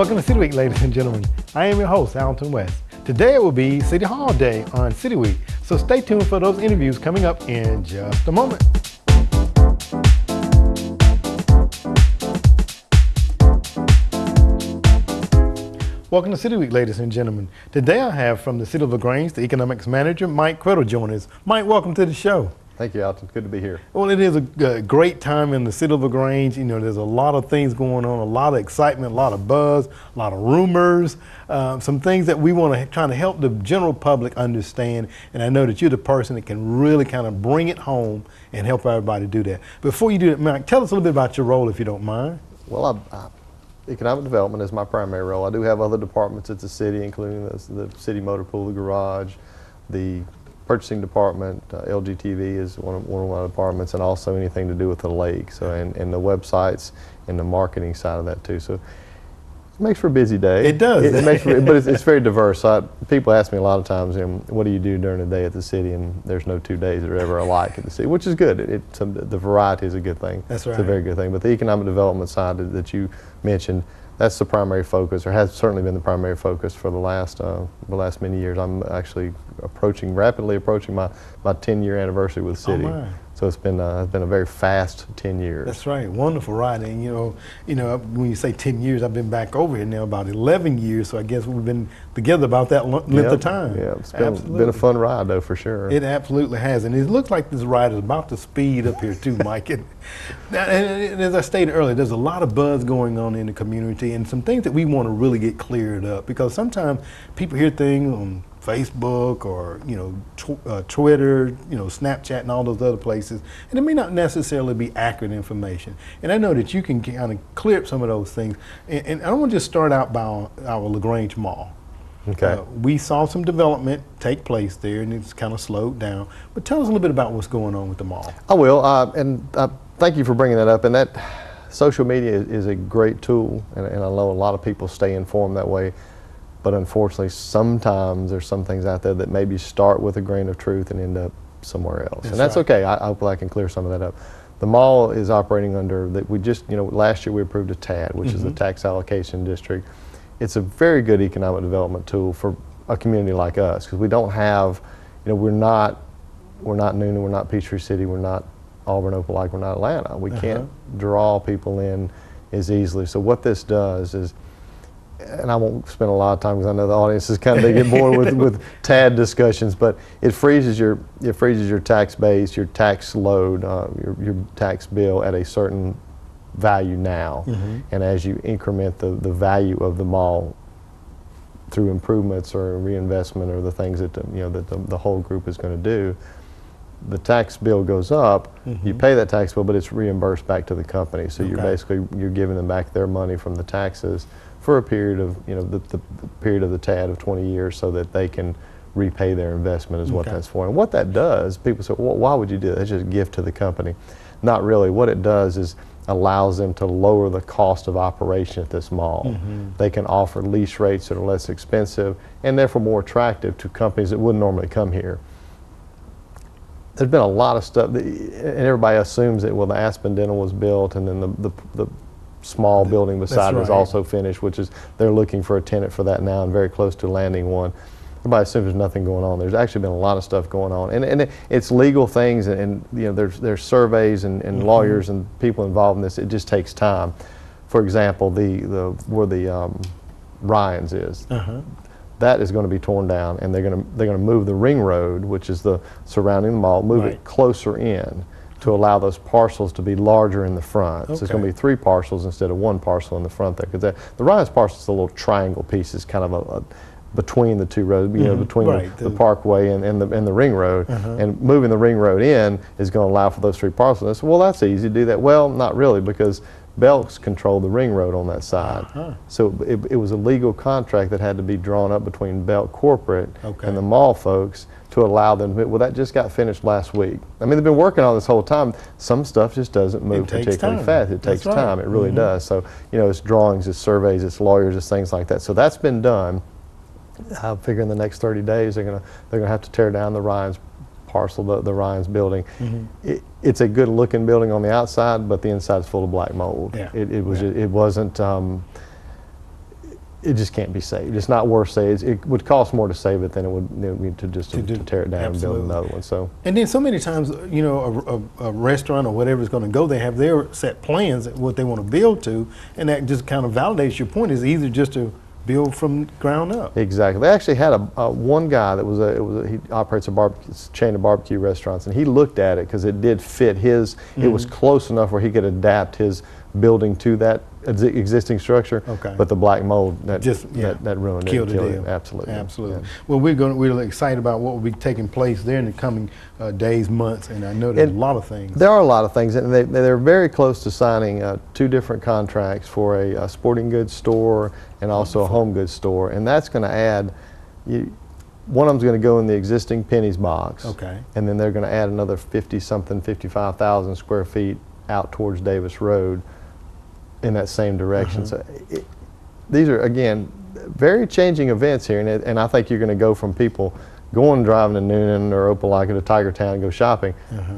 Welcome to City Week, ladies and gentlemen. I am your host, Alton West. Today it will be City Hall Day on City Week, so stay tuned for those interviews coming up in just a moment. Welcome to City Week, ladies and gentlemen. Today I have from the City of LaGrange, the economics manager, Mike Criddle, Jonas. Mike, welcome to the show. Thank you, Alton. Good to be here. Well, it is a great time in the City of LaGrange. You know, there's a lot of things going on, a lot of excitement, a lot of buzz, a lot of rumors, some things that we want to try to help the general public understand. And I know that you're the person that can really kind of bring it home and help everybody do that. Before you do that, Mike, tell us a little bit about your role, if you don't mind. Well, economic development is my primary role. I do have other departments at the city, including the city motor pool, the garage, the purchasing department, LGTV is one of my departments, and also anything to do with the lake. So, and the websites and the marketing side of that too. So, it makes for a busy day. It does. It makes for, but it's very diverse. People ask me a lot of times, what do you do during the day at the city? And there's no 2 days that are ever alike at the city, which is good. The variety is a good thing. That's right. It's a very good thing. But the economic development side that you mentioned, that's the primary focus, or has certainly been the primary focus for the last many years. I'm actually rapidly approaching my 10-year anniversary with the city. Oh my. So it's been a very fast 10 years. That's right, wonderful ride. And you know, when you say 10 years, I've been back over here now about 11 years. So I guess we've been together about that length of time. Yeah, it's been a fun ride though, for sure. It absolutely has, and it looks like this ride is about to speed up here too, Mike. And as I stated earlier, there's a lot of buzz going on in the community, and some things that we want to really get cleared up, because sometimes people hear things on Facebook or Twitter, Snapchat and all those other places, and it may not necessarily be accurate information. And I know that you can kind of clear up some of those things. And I want to just start out by our Lagrange Mall. Okay. We saw some development take place there, and it's kind of slowed down. But tell us a little bit about what's going on with the mall. I will, and thank you for bringing that up. And that social media is a great tool, and I know a lot of people stay informed that way. But unfortunately, sometimes there's some things out there that maybe start with a grain of truth and end up somewhere else. And that's okay. I hope I can clear some of that up. The mall is operating under that. We just, last year we approved a TAD, which is the tax allocation district. It's a very good economic development tool for a community like us, because we don't have, we're not Noonan, we're not Peachtree City, we're not Auburn, Opelika, we're not Atlanta. We can't draw people in as easily. So what this does is, and I won't spend a lot of time because I know the audience is kind of, they get bored with TAD discussions, but it freezes your tax base, your tax load, your tax bill at a certain value now. And as you increment the value of the mall through improvements or reinvestment or the things that the whole group is going to do, the tax bill goes up. You pay that tax bill, but it's reimbursed back to the company. So you're giving them back their money from the taxes for a period of, the period of the TAD of 20 years, so that they can repay their investment is what that's for. And what that does, people say, well, why would you do that? It's just a gift to the company. Not really. What it does is allows them to lower the cost of operation at this mall. They can offer lease rates that are less expensive and therefore more attractive to companies that wouldn't normally come here. There's been a lot of stuff, and everybody assumes that, well, the Aspen Dental was built, and then the small building beside it is also finished, which is, they're looking for a tenant for that now and very close to landing one. Everybody assumes there's nothing going on. There's actually been a lot of stuff going on, and it's legal things, and there's surveys and lawyers and people involved in this. It just takes time. For example, where the Ryan's is, that is going to be torn down, and they're going to move the ring road, which is the surrounding the mall, move it closer in, to allow those parcels to be larger in the front. So it's going to be 3 parcels instead of 1 parcel in the front there. Because the Ryan's parcel is a little triangle piece. It's kind of between the 2 roads, between the parkway and the ring road. And moving the ring road in is going to allow for those 3 parcels. And I said, well, that's easy to do that. Well, not really, because Belk's controlled the ring road on that side. So it was a legal contract that had to be drawn up between Belk corporate and the mall folks to allow them to, well, that just got finished last week. I mean, they've been working on this whole time. Some stuff just doesn't move particularly fast. It takes time. It really does. So, it's drawings, it's surveys, it's lawyers, it's things like that. So that's been done. I figure in the next 30 days they're gonna have to tear down the Ryan's parcel, the Ryan's building. It's a good looking building on the outside, but the inside is full of black mold. It wasn't it just can't be saved. It's not worth saving. It would cost more to save it than it would to tear it down and build another one. So. And then so many times, you know, a restaurant or whatever is going to go, they have their set plans of what they want to build to, and that just kind of validates your point. It's easier just to build from ground up. Exactly. They actually had one guy that he operates a chain of barbecue restaurants, and he looked at it because it did fit his. It was close enough where he could adapt his building to that existing structure. Okay. But the black mold that ruined it. Killed the deal. It. Absolutely. Absolutely. Yeah. Well, we're really excited about what will be taking place there in the coming days, months, and I know there's a lot of things. There are a lot of things, and they're very close to signing 2 different contracts for a sporting goods store and also a home goods store, and that's going to add. One of them's going to go in the existing Penny's box. Okay. And then they're going to add another 55,000 square feet out towards Davis Road in that same direction. So these are, again, very changing events here, and I think you're going to go from people driving to Noonan or Opelika to Tiger Town and go shopping.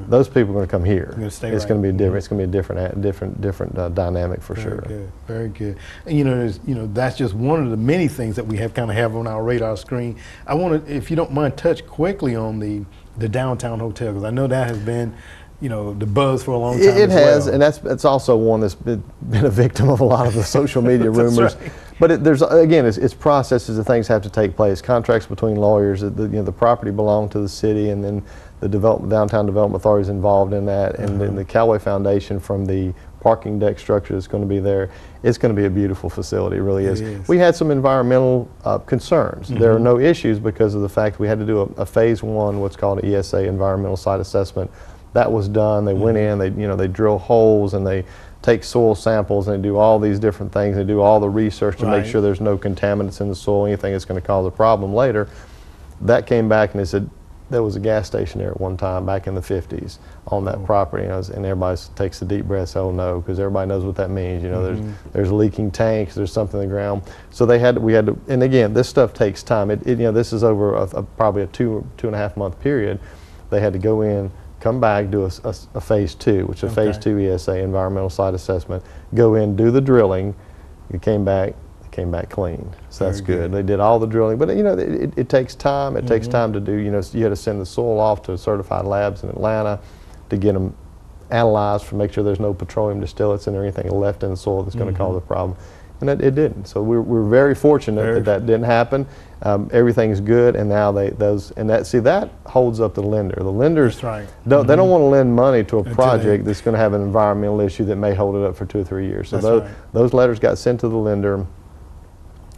Those people are going to come here. It's going to be different. It's going to be a different dynamic for sure. Very good. Very good. And you know, that's just one of the many things that we have on our radar screen. I want to, if you don't mind, touch quickly on the downtown hotel, because I know that has been, you know, the buzz for a long time. It has, and that's also one that's been a victim of a lot of the social media rumors. Right. But there's again, it's processes and things have to take place. Contracts between lawyers. The property belonged to the city, and then the downtown development authority is involved in that, and then the Callaway Foundation from the parking deck structure that's going to be there. It's going to be a beautiful facility. It really is. We had some environmental concerns. There are no issues because of the fact we had to do a phase 1, what's called an ESA, environmental site assessment. That was done. They went in. They drill holes and they take soil samples and they do all these different things. They do all the research to make sure there's no contaminants in the soil, anything that's going to cause a problem later. That came back and they said there was a gas station there at one time back in the 50s on that property, and everybody takes a deep breath. Oh no, because everybody knows what that means. You know, there's leaking tanks. There's something in the ground. So we had to, and again, this stuff takes time. This is over probably a 2.5 month period. They had to go in, come back, do a phase 2, which is a phase 2 ESA, environmental site assessment, go in, do the drilling. It came back clean. So that's good. They did all the drilling, but it takes time. It takes time to do, you had to send the soil off to certified labs in Atlanta to get them analyzed to make sure there's no petroleum distillates in there, anything left in the soil that's going to cause a problem. And it didn't. So we're very fortunate that didn't happen. Everything's good, and now that holds up the lender. The lenders they don't want to lend money to a project that's going to have an environmental issue that may hold it up for 2 or 3 years. So those letters got sent to the lender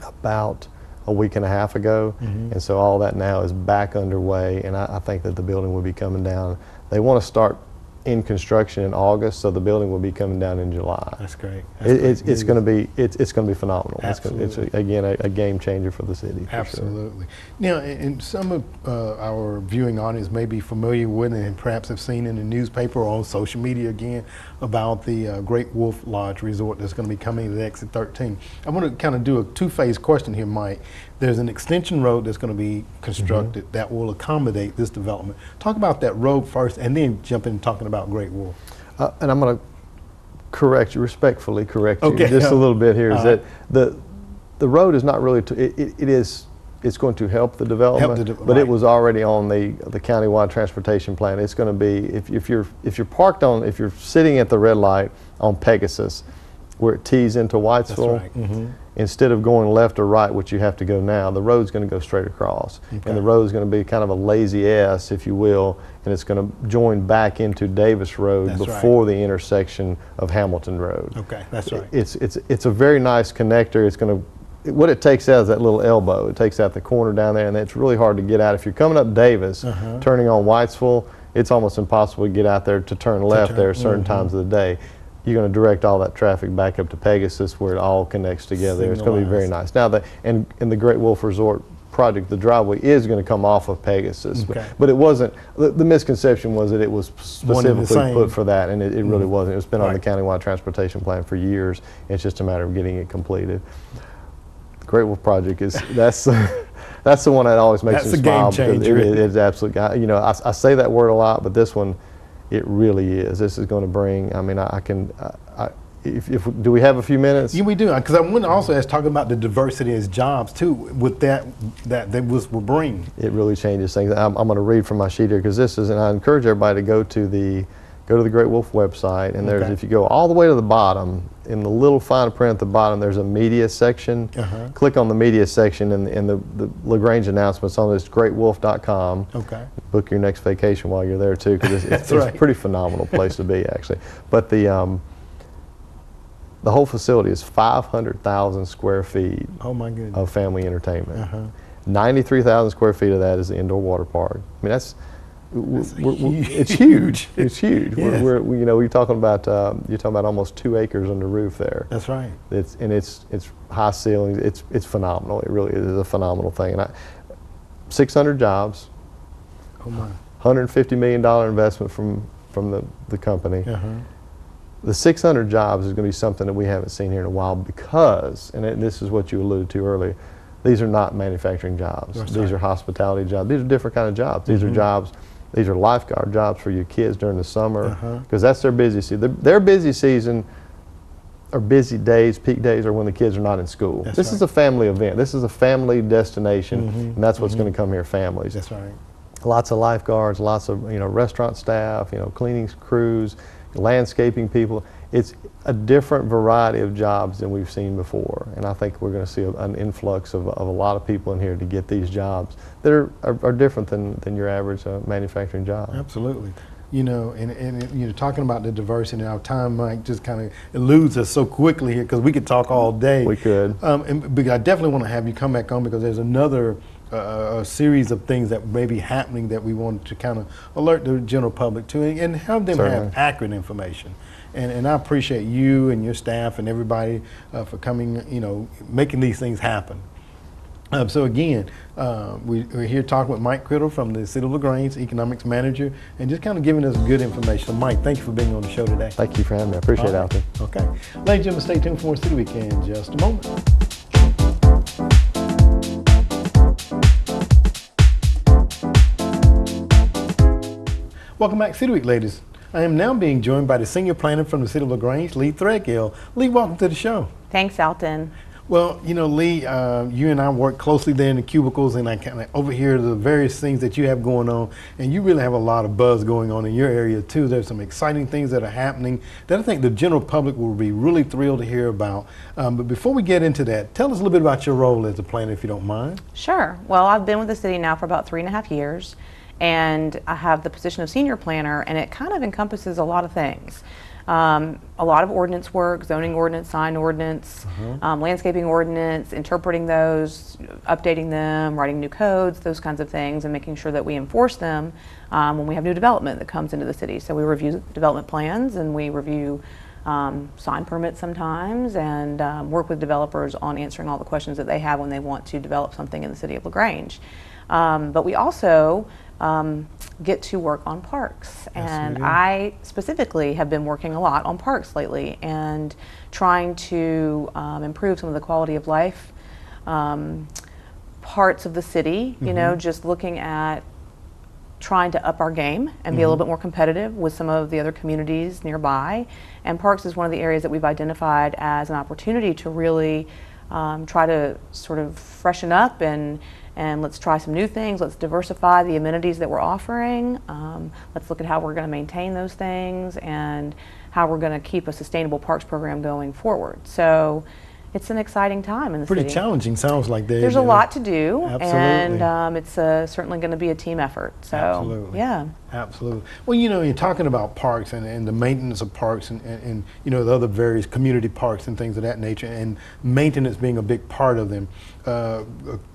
about a week and a half ago, and so all that now is back underway, and I think that the building will be coming down. They want to start in construction in August, so the building will be coming down in July. That's great. It's going to be phenomenal. Absolutely. It's again a game changer for the city. Absolutely. Now, and some of our viewing audience may be familiar with it and perhaps have seen in the newspaper or on social media again about the Great Wolf Lodge Resort that's going to be coming to Exit 13. I want to kind of do a 2-phase question here, Mike. There's an extension road that's going to be constructed that will accommodate this development. Talk about that road first, and then jump in talking about Great Wolf. And I'm going to respectfully correct you just a little bit here. Is that the road is not really it's going to help the development, but it was already on the countywide transportation plan. It's going to be if you're sitting at the red light on Pegasus, where it tees into Whitesville. Instead of going left or right, which you have to go now, the road's going to go straight across. And the road's going to be kind of a lazy S, if you will, and it's going to join back into Davis Road before the intersection of Hamilton Road. Okay, that's right. It's a very nice connector. It's going to, what it takes out is that little elbow. It takes out the corner down there, and it's really hard to get out. If you're coming up Davis, turning on Whitesville, it's almost impossible to get out there to turn left there at certain times of the day. You're going to direct all that traffic back up to Pegasus where it all connects together. It's going to be very nice. Now, in the Great Wolf Resort project, the driveway is going to come off of Pegasus, but it wasn't. The misconception was that it was specifically put for that, and it really wasn't. It's been on the countywide transportation plan for years. It's just a matter of getting it completed. The Great Wolf project that's the one that always makes me smile. That's a game changer. It's absolutely. I say that word a lot, but this one. It really is. This is going to bring. I mean, do we have a few minutes? Yeah, we do. Because I want to also ask, talking about the diversity as jobs too, with that will bring. It really changes things. I'm going to read from my sheet here because this is, and I encourage everybody to go to the Great Wolf website, and there's, if you go all the way to the bottom, in the little fine print at the bottom, there's a media section. Click on the media section, and the Lagrange announcements on this, greatwolf.com. Okay. Book your next vacation while you're there too, because it's a pretty phenomenal place to be actually. But the whole facility is 500,000 square feet of family entertainment. 93,000 square feet of that is the indoor water park. I mean, it's huge. It's huge. Yes. You're talking about almost 2 acres under roof there. That's right. It's high ceilings. It's phenomenal. It really is a phenomenal thing. And 600 jobs. Oh my. $150 million investment from the company. The 600 jobs is going to be something that we haven't seen here in a while because, and this is what you alluded to earlier, these are not manufacturing jobs. These are hospitality jobs. These are different kind of jobs. These are jobs. These are lifeguard jobs for your kids during the summer because that's their busy season. Their busy season or busy days, peak days, are when the kids are not in school. This is a family event. This is a family destination, and that's what's going to come here, families. That's right. Lots of lifeguards, lots of restaurant staff, cleaning crews, landscaping people. It's a different variety of jobs than we've seen before, and I think we're going to see an influx of a lot of people in here to get these jobs that are different than your average manufacturing job. Absolutely. And talking about the diversity, our time might just kind of eludes us so quickly here because we could talk all day. We could. But I definitely want to have you come back on because there's another a series of things that may be happening that we want to kind of alert the general public to and have them have accurate information. And I appreciate you and your staff and everybody for coming, making these things happen. So again, we're here talking with Mike Criddle from the City of LaGrange, Economics Manager, and just kind of giving us good information. So Mike, thank you for being on the show today. Thank you for having me. I appreciate it, Alton. Okay. Ladies and gentlemen, stay tuned for more City Week in just a moment. Welcome back, City Week, ladies. I am now being joined by the senior planner from the City of LaGrange, Lee Threadgill. Lee, welcome to the show. Thanks, Alton. Well, Lee, you and I work closely there in the cubicles, and I kind of overhear the various things that you have going on, and you really have a lot of buzz going on in your area too. There's some exciting things that are happening that I think the general public will be really thrilled to hear about. But before we get into that, tell us a little bit about your role as a planner, if you don't mind. Sure. Well, I've been with the city now for about 3.5 years, and I have the position of senior planner, and it kind of encompasses a lot of things. A lot of ordinance work, zoning ordinance, sign ordinance, landscaping ordinance, interpreting those, updating them, writing new codes, those kinds of things, and making sure that we enforce them when we have new development that comes into the city. So we review development plans, and we review sign permits sometimes, and work with developers on answering all the questions that they have when they want to develop something in the City of LaGrange. But we also get to work on parks, and I specifically have been working a lot on parks lately and trying to improve some of the quality of life parts of the city, just looking at trying to up our game and be a little bit more competitive with some of the other communities nearby. And parks is one of the areas that we've identified as an opportunity to really try to sort of freshen up and let's try some new things. Let's diversify the amenities that we're offering. Let's look at how we're going to maintain those things and how we're going to keep a sustainable parks program going forward. So it's an exciting time in the city. Pretty challenging, sounds like that. There's a lot to do, Absolutely. And it's certainly going to be a team effort. So, Absolutely. Yeah. Absolutely. Well, you're talking about parks and the maintenance of parks and the other various community parks and things of that nature, and maintenance being a big part of them. A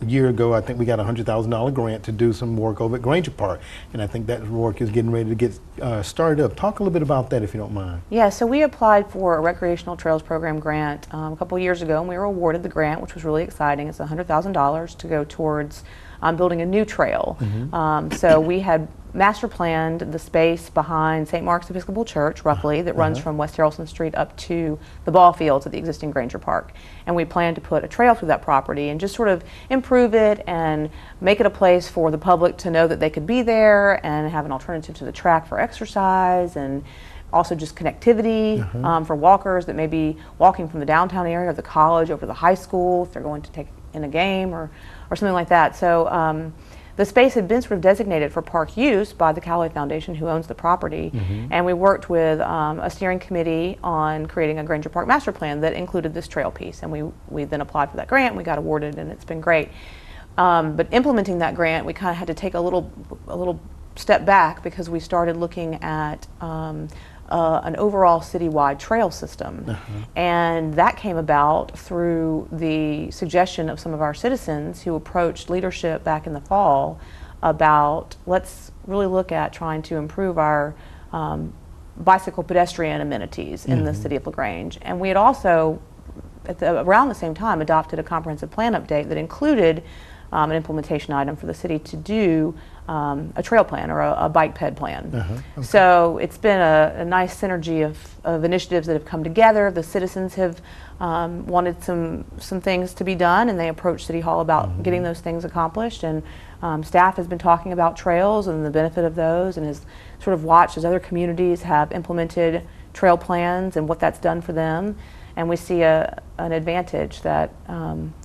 year ago, I think we got a $100,000 grant to do some work over at Granger Park, and I think that work is getting ready to get started up. Talk a little bit about that, if you don't mind. Yeah, so we applied for a recreational trails program grant a couple of years ago, and we were awarded the grant, which was really exciting. It's $100,000 to go towards building a new trail. So we had master planned the space behind St. Mark's Episcopal Church, roughly, that runs from West Harrelson Street up to the ball fields at the existing Granger Park. And we planned to put a trail through that property and just sort of improve it and make it a place for the public to know that they could be there and have an alternative to the track for exercise, and also just connectivity for walkers that may be walking from the downtown area of the college over to the high school if they're going to take in a game or something like that. So the space had been sort of designated for park use by the Callaway Foundation, who owns the property, and we worked with a steering committee on creating a Granger Park master plan that included this trail piece, and we then applied for that grant. We got awarded, and it's been great. But implementing that grant, we kind of had to take a little step back because we started looking at an overall citywide trail system. And that came about through the suggestion of some of our citizens who approached leadership back in the fall about, let's really look at trying to improve our bicycle pedestrian amenities in the city of LaGrange. And we had also, around the same time, adopted a comprehensive plan update that included an implementation item for the city to do a trail plan or a bike ped plan. So it's been a nice synergy of initiatives that have come together. The citizens have wanted some things to be done, and they approached City Hall about getting those things accomplished. And staff has been talking about trails and the benefit of those, and has sort of watched as other communities have implemented trail plans and what that's done for them. And we see an advantage that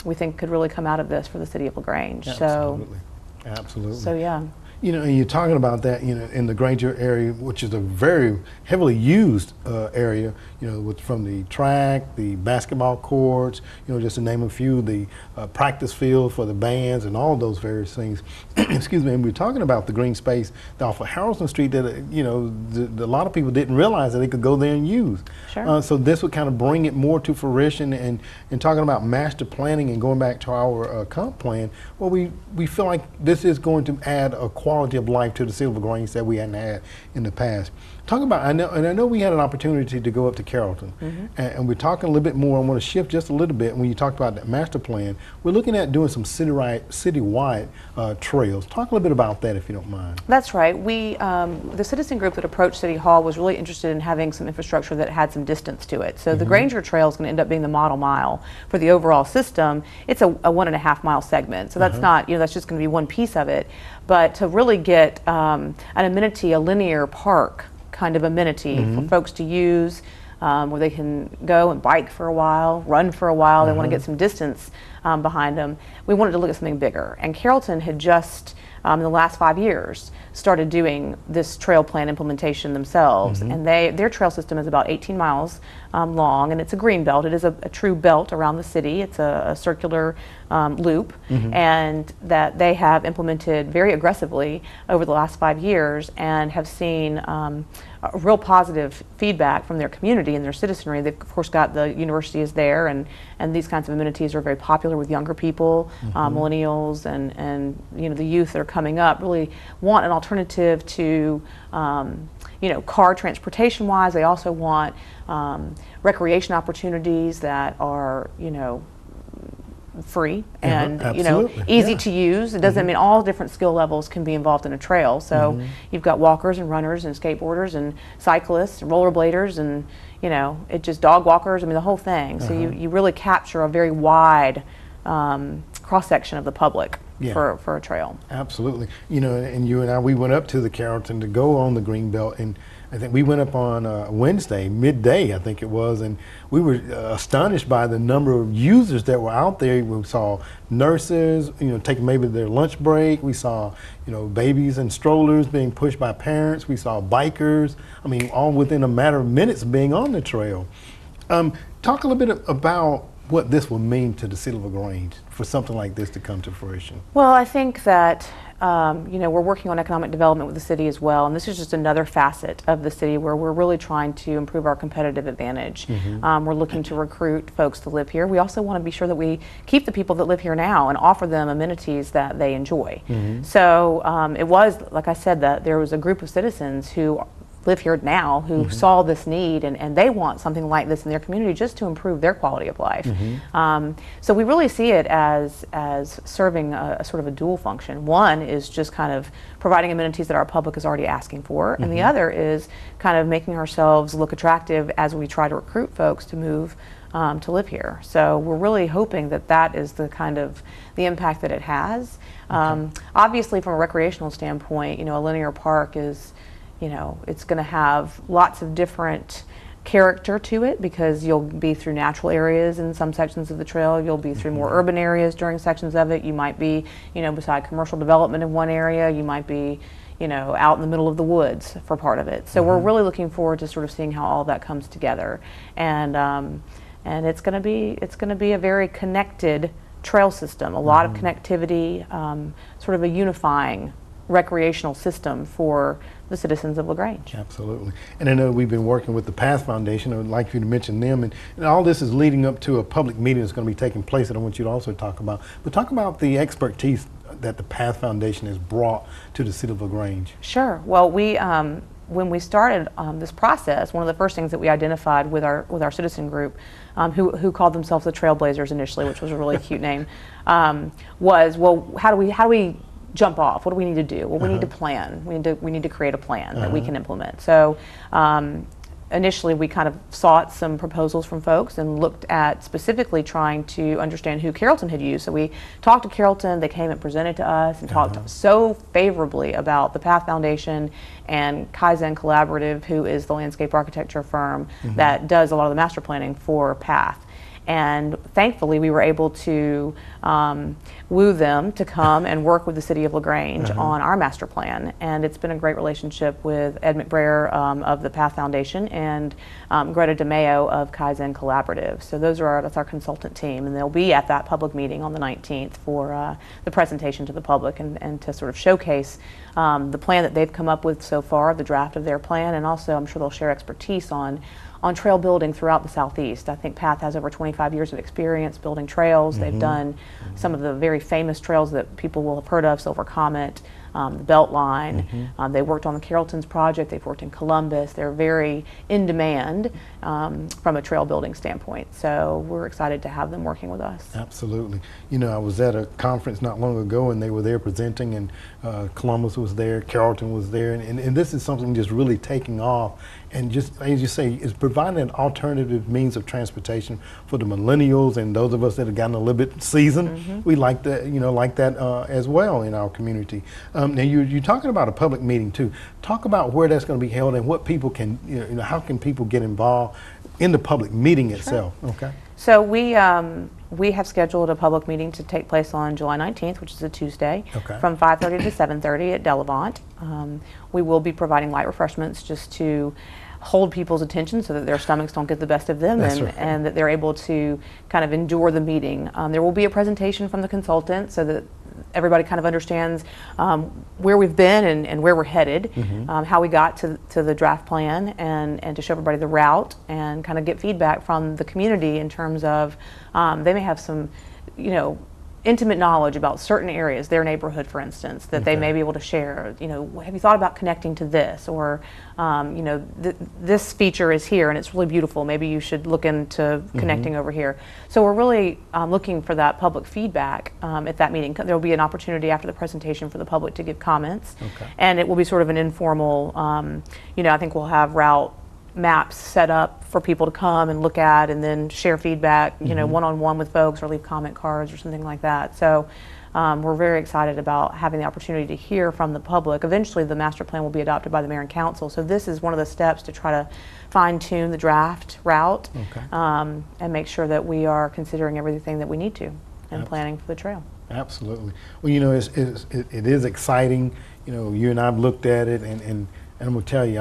we think could really come out of this for the city of LaGrange. Absolutely. Absolutely. So yeah. You know, and you're talking about that, you know, in the Granger area, which is a very heavily used area, you know, from the track, the basketball courts, you know, just to name a few, the practice field for the bands and all those various things. Excuse me, and we're talking about the green space off of Harrelson Street that, you know, a lot of people didn't realize that they could go there and use. Sure. So this would kind of bring it more to fruition, and talking about master planning and going back to our comp plan, well, we feel like this is going to add a quality of life to the city of LaGrange that we hadn't had in the past. Talk about, I know we had an opportunity to go up to Carrollton, and we're talking a little bit more. I want to shift just a little bit. When you talked about that master plan, we're looking at doing some citywide trails. Talk a little bit about that, if you don't mind. That's right. We, the citizen group that approached City Hall was really interested in having some infrastructure that had some distance to it. So the Granger Trail is going to end up being the model mile for the overall system. It's a 1.5 mile segment, so that's not, you know, that's just going to be one piece of it. But to really get an amenity, a linear park kind of amenity for folks to use, where they can go and bike for a while, run for a while, they want to get some distance behind them. We wanted to look at something bigger. And Carrollton had just, in the last 5 years, started doing this trail plan implementation themselves. And their trail system is about 18 miles long, and it's a green belt. It is a true belt around the city. It's a circular loop, and that they have implemented very aggressively over the last 5 years, and have seen a real positive feedback from their community and their citizenry. They've of course got the university is there, and these kinds of amenities are very popular with younger people, millennials, and you know, the youth that are coming up really want an alternative to you know, car transportation wise. They also want recreation opportunities that are, you know, free and you know, easy to use. It doesn't mean all different skill levels can be involved in a trail. So you've got walkers and runners and skateboarders and cyclists and rollerbladers, and you know, it just dog walkers. I mean, the whole thing. So you really capture a very wide cross section of the public for a trail. Absolutely. You know, and you and I, we went up to the Carrollton to go on the greenbelt, and I think we went up on Wednesday, midday, I think it was, and we were astonished by the number of users that were out there. We saw nurses, you know, taking maybe their lunch break. We saw, you know, babies and strollers being pushed by parents. We saw bikers. I mean, all within a matter of minutes being on the trail. Talk a little bit about what this will mean to the city of LaGrange for something like this to come to fruition. Well, I think that you know, we're working on economic development with the city as well, and this is just another facet of the city where we're really trying to improve our competitive advantage. We're looking to recruit folks to live here. We also want to be sure that we keep the people that live here now and offer them amenities that they enjoy. So it was, like I said, that there was a group of citizens who live here now who saw this need, and they want something like this in their community just to improve their quality of life. So we really see it as serving a sort of a dual function. One is just kind of providing amenities that our public is already asking for, and the other is kind of making ourselves look attractive as we try to recruit folks to move to live here. So we're really hoping that that is the kind of the impact that it has. Obviously, from a recreational standpoint, you know, a linear park is you know, it's going to have lots of different character to it because you'll be through natural areas in some sections of the trail. You'll be through more urban areas during sections of it. You might be, you know, beside commercial development in one area. You might be, you know, out in the middle of the woods for part of it. So we're really looking forward to sort of seeing how all that comes together. And it's going to be a very connected trail system. A lot of connectivity, sort of a unifying recreational system for the citizens of LaGrange. Absolutely. And I know we've been working with the Path Foundation. I would like you to mention them. And all this is leading up to a public meeting that's going to be taking place that I want you to also talk about. But talk about the expertise that the Path Foundation has brought to the City of LaGrange. Sure. Well, when we started this process, one of the first things that we identified with our citizen group, who called themselves the Trailblazers initially, which was a really cute name, was, well, how do we jump off? What do we need to do? Well, we need to plan. We need to create a plan that we can implement. So initially we kind of sought some proposals from folks and looked at specifically trying to understand who Carrollton had used. So we talked to Carrollton, they came and presented to us and talked so favorably about the Path Foundation and Kaizen Collaborative, who is the landscape architecture firm that does a lot of the master planning for Path. And thankfully we were able to woo them to come and work with the City of LaGrange on our master plan. And it's been a great relationship with Ed McBrayer of the Path Foundation and Greta DeMeo of Kaizen Collaborative. So that's our consultant team, and they'll be at that public meeting on the 19th for the presentation to the public and to sort of showcase the plan that they've come up with so far, the draft of their plan, and also I'm sure they'll share expertise on trail building throughout the Southeast. I think Path has over 25 years of experience building trails. They've done some of the very famous trails that people will have heard of, Silver Comet, the Beltline. They worked on the Carrollton's project. They've worked in Columbus. They're very in demand from a trail building standpoint. So we're excited to have them working with us. Absolutely. You know, I was at a conference not long ago and they were there presenting, and Columbus was there, Carrollton was there, and this is something just really taking off. And just, as you say, it's providing an alternative means of transportation for the millennials and those of us that have gotten a little bit seasoned. We like that, as well in our community. Now you're talking about a public meeting too. Talk about where that's going to be held and what people can, how can people get involved in the public meeting itself. Okay. So we have scheduled a public meeting to take place on July 19th, which is a Tuesday, from 5:30 to 7:30 at Delavant. We will be providing light refreshments just to hold people's attention so that their stomachs don't get the best of them, and that they're able to kind of endure the meeting. There will be a presentation from the consultant so that everybody kind of understands where we've been and where we're headed, how we got to the draft plan, and to show everybody the route and kind of get feedback from the community in terms of they may have some, intimate knowledge about certain areas, their neighborhood, for instance, that they may be able to share. Have you thought about connecting to this? Or, this feature is here and it's really beautiful. Maybe you should look into connecting over here. So we're really looking for that public feedback at that meeting. There will be an opportunity after the presentation for the public to give comments. And it will be sort of an informal, I think we'll have route maps set up for people to come and look at and then share feedback, one-on-one with folks or leave comment cards or something like that. So we're very excited about having the opportunity to hear from the public. Eventually the master plan will be adopted by the mayor and council. So this is one of the steps to try to fine-tune the draft route and make sure that we are considering everything that we need to and planning for the trail. Absolutely. Well, it is exciting. You and I have looked at it and I'm going to tell you,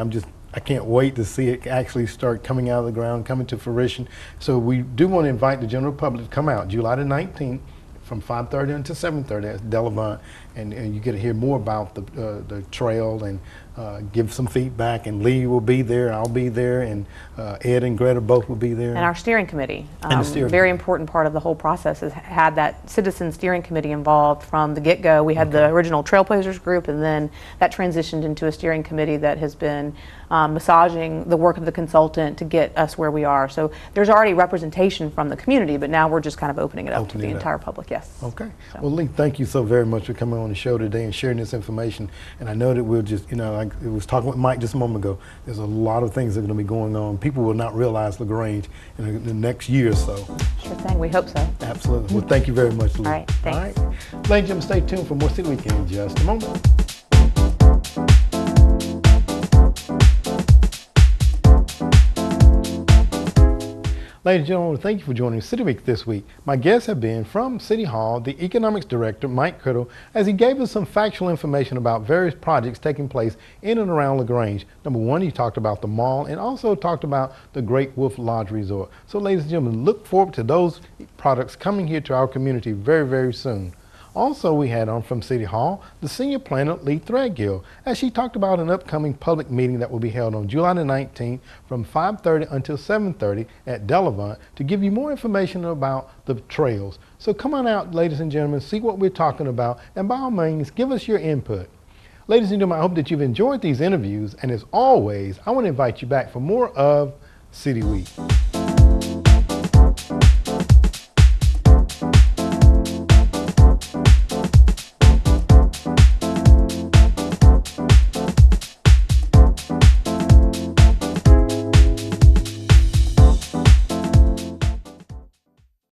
I can't wait to see it actually start coming out of the ground, coming to fruition. So we do want to invite the general public to come out July the 19th from 5:30 until 7:30 at Delavant, and you get to hear more about the trail and give some feedback. And Lee will be there, I'll be there, and Ed and Greta both will be there. And our steering committee. Very important part of the whole process is had that citizen steering committee involved from the get-go. We had the original Trailblazers group, and then that transitioned into a steering committee that has been massaging the work of the consultant to get us where we are. So there's already representation from the community, but now we're just kind of opening it up to the entire public. Yes. Okay. So. Well, Lee, thank you so very much for coming on the show today and sharing this information. And I know that we'll just, like I was talking with Mike just a moment ago, there's a lot of things that are going to be going on. People will not realize LaGrange in the next year or so. Sure thing. We hope so. Absolutely. Well, thank you very much, Lee. All right. Thanks. All right. Ladies and gentlemen, stay tuned for more City Weekend in just a moment. Ladies and gentlemen, thank you for joining City Week this week. My guests have been from City Hall, the Economics Director, Mike Criddle, as he gave us some factual information about various projects taking place in and around LaGrange. Number one, he talked about the mall and also talked about the Great Wolf Lodge Resort. So ladies and gentlemen, look forward to those products coming here to our community very, very soon. Also, we had on from City Hall the Senior Planner, Lee Threadgill, as she talked about an upcoming public meeting that will be held on July the 19th from 5:30 until 7:30 at Delavant to give you more information about the trails. So come on out, ladies and gentlemen, see what we're talking about, and by all means, give us your input. Ladies and gentlemen, I hope that you've enjoyed these interviews, and as always, I want to invite you back for more of City Week.